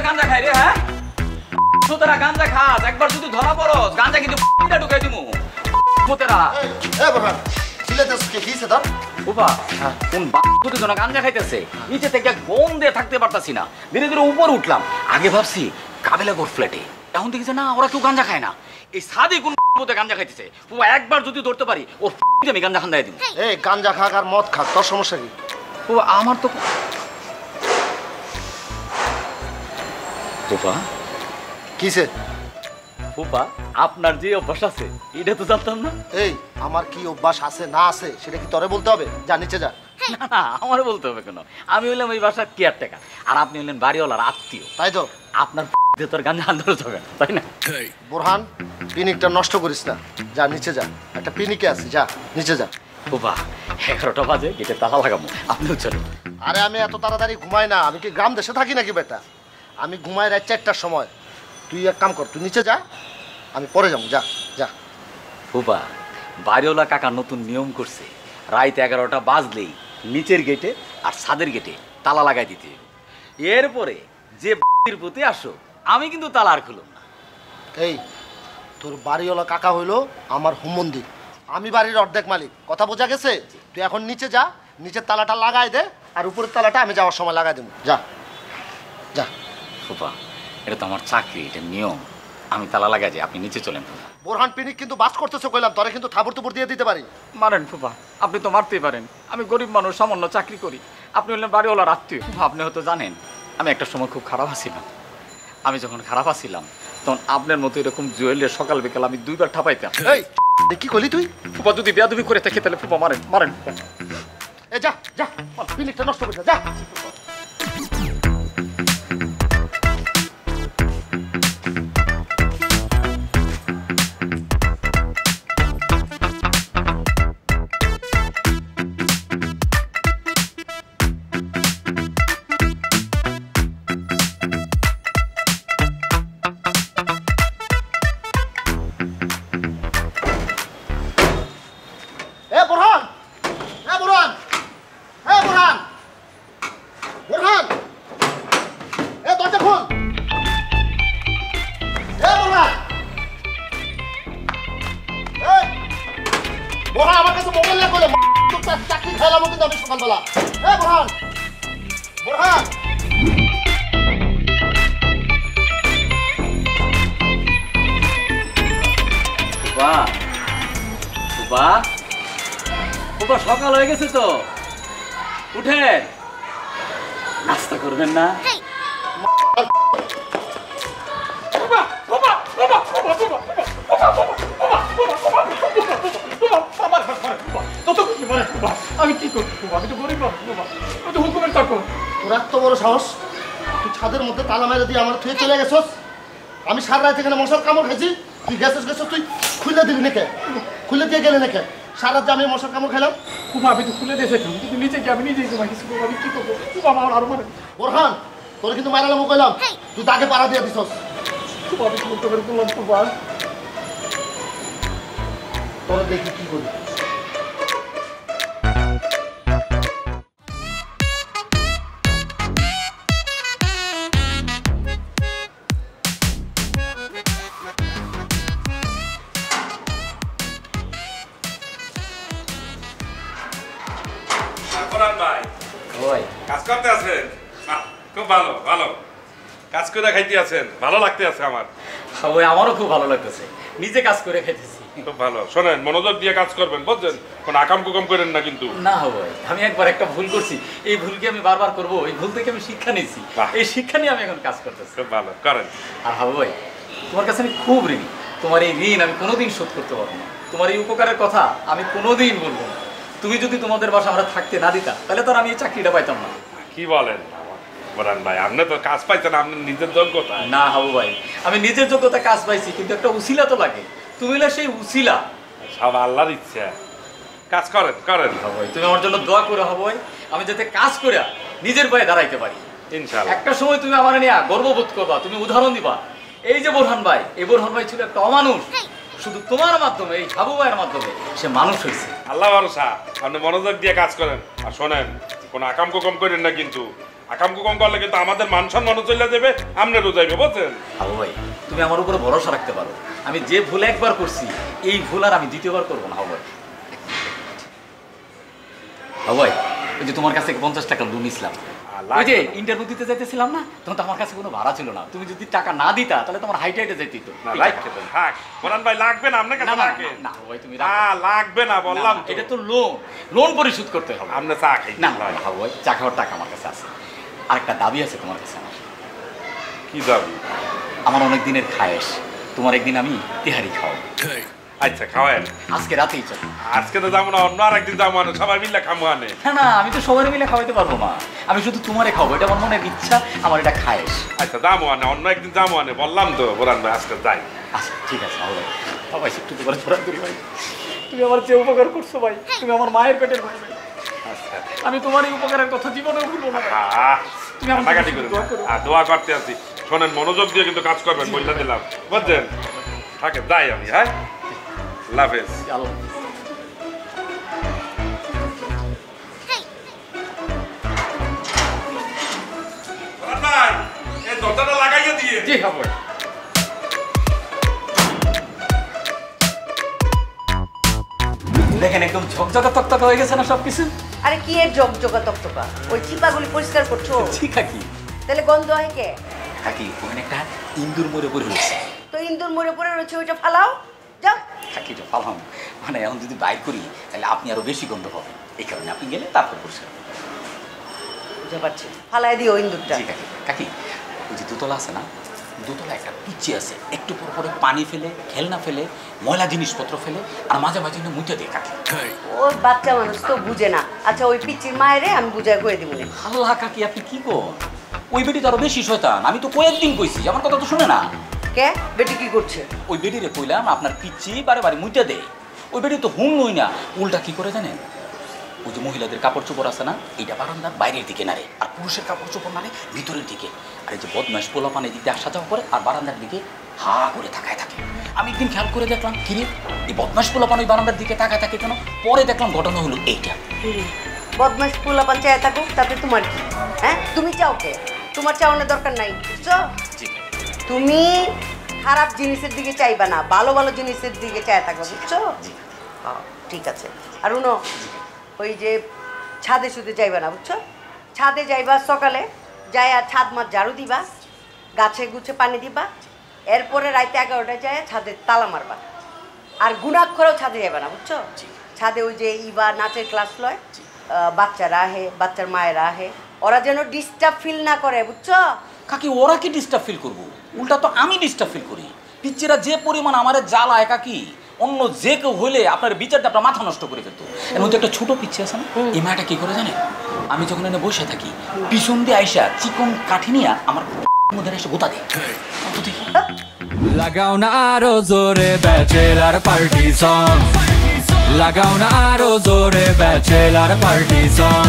গাঁজা খাই রে হ্যাঁ তোরা গাঁজা খাস একবার যদি ধরা পড়স গাঁজা কিন্তু ঢুকাই দিমু তোরা এ বোরহান সিলেটাস কে কিছে তোর বাবা কোন বাচ্চা জন গাঁজা খাইতেছে নিচে থেকে গম দিয়ে থাকতে পারতাছি না ধীরে ধীরে উপরে উঠলাম আগে ভাবছি কাবেলাগড় ফ্ল্যাটে এখন দেখেছে না ওরা কেউ গাঁজা খায় না এই সাদি কোন মধ্যে গাঁজা খাইতেছে বাবা একবার যদি ধরতে পারি ওর আমি গাঁজা খান দিয়ে দিব এই গাঁজা খাক আর মদ খাক তোর সমস্যা কি বাবা আমার তো তোফা কিছে ফুপা আপনার যে অভ্যাস আছে এটা তো জানতাম না এই আমার কি অভ্যাস আছে না আছে সেটা কি তোরে বলতে হবে যা নিচে যা না না আমার বলতে হবে কেন আমি হইলাম এই বাসার কেয়ারটেকার আর আপনি হইলেন বাড়িওয়ালার আত্মীয় তাই তো আপনার তোর গাঁজা আন্দোলন হবে তাই না বোরহান পিনিকটা নষ্ট করিস না যা নিচে যা একটা পিনিকে আছে যা নিচে যা ফুপা 11টা বাজে গেটে তালা লাগাবো আপনিও চলুন আরে আমি এত তাড়াতাড়ি ঘুমাই না আমি কি গ্রাম দেশে থাকি নাকি বেটা আমি ঘুমাই রাত 4টার সময় তুই এক কাম কর তুই নিচে যা আমি পরে যাবো যা যা ফুপা বাড়িওয়ালা কাকা নতুন নিয়ম করছে রাত 11টা বাজলেই নিচের গেটে আর ছাদের গেটে তালা লাগাই দিতে হবে। এরপরে যে প্রতি আসো আমি কিন্তু তালা আর খুলব না এই তোর বাড়িওয়ালা কাকা হইলো আমার হুমন্দি আমি বাড়ির অর্ধেক মালিক কথা বোঝা গেছে তুই এখন নিচে যা নিচের তালাটা লাগাই দে আর উপরের তালাটা আমি যাওয়ার সময় লাগাই দেবো যা যা ফুপা এটা তো আমার চাকরি এটা নিয়ম আমি তালা লাগাই যাই আপনি নিচে চলেন ফুপা বোরহান পিনিক কিন্তু বাস করতেছে কইলাম তোরে কিন্তু থাবর তুবর দিয়ে দিতে পারি মারেন ফুপা আপনি তো মারতেই পারেন আমি গরিব মানুষ সামান্য চাকরি করি আপনি হলেন বাড়িওয়ালার আত্মীয় আপনি হয়তো জানেন আমি একটা সময় খুব খারাপ আছিলাম আমি যখন খারাপ আছিলাম তখন আপনার মতো এরকম জুয়েলের সকাল বিকাল আমি 2বার ঠাপাইতাম এই কি কইলি তুই ফুপা যদি বেয়াদবি করে থাকে তাহলে ফুপা মারেন মারেন এ যা যা পিনিকটা নষ্ট করে যা সকাল হয়ে গেছে তো উঠে নাস্তা করবেন না আমি কি করবো আমি তো গরিব আমি তো হুকুমের চাকর তোর এত বড় সাহস তুই ছাদের মধ্যে তালা মেরে দিয়ে আমার থুয়ে চলে গেছস আমি সারা রাত এখানে মশার কামড় খেয়েছি তুই গেছস তুই খুলে দিবি নাকি খুলে দিয়ে গেলে নাকি সারা রাত আমি মশার কামড় খেলাম খুব আমি তো খুলে দিয়েছে কিন্তু নিচে গিয়ে আমি নিজেই তোমার কিছু করবো আমি কি করবো খুব আমার আরো মানে বোরহান তোর কিন্তু মারালাম কইলাম তুই তাকে পাড়া দিয়ে দিছস খুব আমি কি করতে পারি বললাম খুব তোর দেখি কি করি কাজ করতে আছেন খুব ভালো ভালো কাজ করে খাইতে আছেন ভালো লাগতে আছে আমার আমারও খুব ভালো লাগতেছে নিজে কাজ করে খাইতেছি খুব ভালো শোনেন মনোযোগ দিয়ে কাজ করবেন বুঝছেন কোন আকাম কুকাম করেন না কিন্তু না ভাই আমি একবার একটা ভুল করছি এই ভুলকে আমি বারবার করব এই ভুল থেকে আমি শিক্ষা নিয়েছি এই শিক্ষা নিয়ে আমি এখন কাজ করতেছি খুব ভালো করেন আর হাবু ভাই তোমার কাছে আমি খুব ঋণী তোমার এই ঋণ আমি কোনোদিন শোধ করতে পারবো না তোমার এই উপকারের কথা আমি কোনোদিন বলবো না তুমি যদি তোমাদের বাসা আমরা থাকতে না দিতা তাহলে তো আমি এই চাকরিটা পাইতাম না কি বলেন বরান ভাই আপনি তো কাজ পাইছেন আপনার নিজের যোগ্যতা না হাবু ভাই আমি নিজের যোগ্যতা কাজ পাইছি কিন্তু একটা উসিলা তো লাগে তুমি হলে সেই উসিলা সব আল্লাহর ইচ্ছা কাজ করেন করেন ভাই তুমি আমার জন্য দোয়া করে হাবু ভাই আমি যাতে কাজ করে নিজের পায়ে দাঁড়াইতে পারি ইনশাআল্লাহ একটা সময় তুমি আমার নিয়ে গর্ববোধ করবা তুমি উদাহরণ দিবা এই যে বোরহান ভাই এই বোরহান ভাই ছিল একটা অমানুষ শুধু তোমার মাধ্যমে এই হাবু ভাইয়ের মাধ্যমে সে মানুষ হয়েছে আল্লাহ ভরসা আপনি মনোযোগ দিয়ে কাজ করেন আর শোনেন কোনো আকাম কুকাম করেন না কিন্তু আকামকু কম করলে কিন্তু আমাদের মান সম্মানও চলে যাবে, আমনেরও যাইবে, বুঝছেন? হাবু ভাই তুমি আমার উপরে ভরসা রাখতে পারো, আমি যে ভুল একবার করছি এই ভুল আর আমি দ্বিতীয়বার করবো না। হাবু ভাই, হাবু ভাই ওই যে তোমার কাছে 50 টাকা লোন নিছিলাম, ওই যে ইন্টারভিউ দিতে যাইতেছিলাম না, তখন তো আমার কাছে কোনো ভাড়া ছিল না, তুমি যদি টাকা না দিতা তাহলে তোমার হাইটে হাইটে যাইতে হতো। না রাখতে দেন, থাক বোরান ভাই, লাগবে না আপনার কাছে রাখে না ভাই তুমি না, লাগবে না বললাম তো। এটা তো লোন পরিশোধ করতে হবে। আপনি চা খাই না হাবু ভাই, চা খাওয়ার টাকা আমার কাছে আছে, আরেকটা দাবি আছে তোমার কাছে আমার। কি দাবি? আমার অনেক দিনের খায়েশ, তোমার একদিন আমি তেহারি খাওয়াবো। আচ্ছা খাওয়ান, আজকে রাতেই চলো। আজকে তো যাবো না, অন্য আরেকদিন যাবো না, সবাই মিলে খামো আনে। না আমি তো সবাই মিলে খাওয়াইতে পারবো না, আমি শুধু তোমারে খাওয়াবো, এটা আমার মনের ইচ্ছা, আমার এটা খায়েশ। আচ্ছা যাবো আনে, অন্য একদিন যাবো আনে, বললাম তো বোরান ভাই আজকে যাই। আচ্ছা ঠিক আছে হাবু ভাই, সবাই একটু তোমার ছোড়া করি ভাই, তুমি আমার যে উপকার করছো ভাই, তুমি আমার মায়ের পেটের ভাই ভাই, আচ্ছা আমি তোমার এই উপকারের কথা জীবনেও ভুলবো না ভাই। তুমি আমার কাটাকাটি করে দোয়া করো। দোয়া করতে আছি, শোনেন মনোযোগ দিয়ে কিন্তু কাজ করবেন, বলতে দিলাম, বুঝছেন? থাকে যাই আমি, হ্যাঁ আল্লাহ হাফেজ। আল্লাহ। বোরান ভাই, এই দরজাটা লাগাইয়া দিয়ে। জি হাবু ভাই। দেখেন একদম ঝকঝকা তকতকা হয়ে গেছে না সবকিছু। আরে কি এর জগজগা তকতকা? ওই চিপাগুলি পরিষ্কার করছো? ঠিক আছে তাহলে গন্ধ হয় কে? কাকি, ওখানে একটা ইন্দুর মরে পড়ে রয়েছে। তো ইন্দুর মরে পড়ে রয়েছে, ওইটা ফালাও যাও। কাকি তো পালাম, মানে এখন যদি বাইর করি তাহলে আপনি আরো বেশি গন্ধ পাবেন, এই কারণে আপনি গেলে তারপর পরিষ্কার করবেন। বুঝতে পারছি, ফালাই দিও ইন্দুরটা। ঠিক আছে কাকি, ওই যে দোতলা আছে না, দোতলা একটা পিচ্ছি আছে, একটু পর পরে পানি ফেলে, খেলনা ফেলে, ময়লা জিনিসপত্র ফেলে, আর মাঝে মাঝে মুইতে দেয় কাকি। ওই বাচ্চা মানুষ তো বুঝে না। আচ্ছা ওই পিচ্চির মায়েরে আমি বুঝাই কয়ে দিব না। আল্লাহ কাকি আপনি কি কোন, ওই বেটি তো আরো বেশি শয়তান, আমি তো কয়েকদিন কইছি, আমার কথা তো শুনে না। কে বেটি কি করছে? ওই বেটিরে কইলাম আপনার পিচ্ছি বারে বারে মুইতে দেয়, ওই বেটি তো হুম নই না, উল্টা কি করে জানেন, ওই যে মহিলাদের কাপড় চোপড় আছে না, এইটা বারান্দার বাইরের দিকে নাড়ে, আর পুরুষের কাপড় চোপড় নাড়ে ভিতরের দিকে, আর এই যে বদমাস পোলা পানি দিকে আসা যাওয়া করে, আর বারান্দার দিকে হা করে তাকায় থাকে। আমি একদিন খেয়াল করে দেখলাম কিরে এই বদমাস পোলা পানি বারান্দার দিকে তাকায় থাকে কেন, পরে দেখলাম ঘটনা হলো এইটা। বদমাস পোলা পাঞ্চায় থাকুক, তাতে তোমার কি? হ্যাঁ তুমি চাও কে? তোমার চাওয়ানোর দরকার নাই, বুঝছো? জি তুমি খারাপ জিনিসের দিকে চাইবা না, ভালো ভালো জিনিসের দিকে চাই থাকবা, বুঝছো? হ্যাঁ ঠিক আছে। আর উনো ওই যে ছাদে শুতে যাইবা না, বুঝছো? ছাদে যাইবা সকালে, যাই আর ছাদ মাছ ঝাড়ু দিবা, গাছে গুছে পানি দিবা, এরপরে রাইতে 11টায় যায় ছাদে তালা মারবা। আর গুণাক্ষরেও ছাদে যাইবা না, বুঝছো? ছাদে ওই যে ইবা নাচের ক্লাস লয়, বাচ্চারা আহে, বাচ্চার মায়েরা আহে, ওরা যেন ডিস্টার্ব ফিল না করে, বুঝছো? কাকি ওরা কি ডিস্টার্ব ফিল করবো, উল্টা তো আমি ডিস্টার্ব ফিল করি। পিচ্চিরা যে পরিমাণ আমারে জ্বালায় কাকি, অন্য যে কেউ হইলে আপনার বিচারটা আপনার মাথা নষ্ট করে ফেলতো। এর মধ্যে একটা ছোট পিচ্ছি আছে না, এই মাটা কি করে জানে, আমি যখন এনে বসে থাকি পিছন দিয়ে আইসা চিকন কাঠি নিয়ে আমার মধ্যে এসে গোতা দেয়। কত দেখি লাগাও না আরো জোরে ব্যাচেলার পার্টি সং, লাগাও না আরো জোরে ব্যাচেলার পার্টি সং।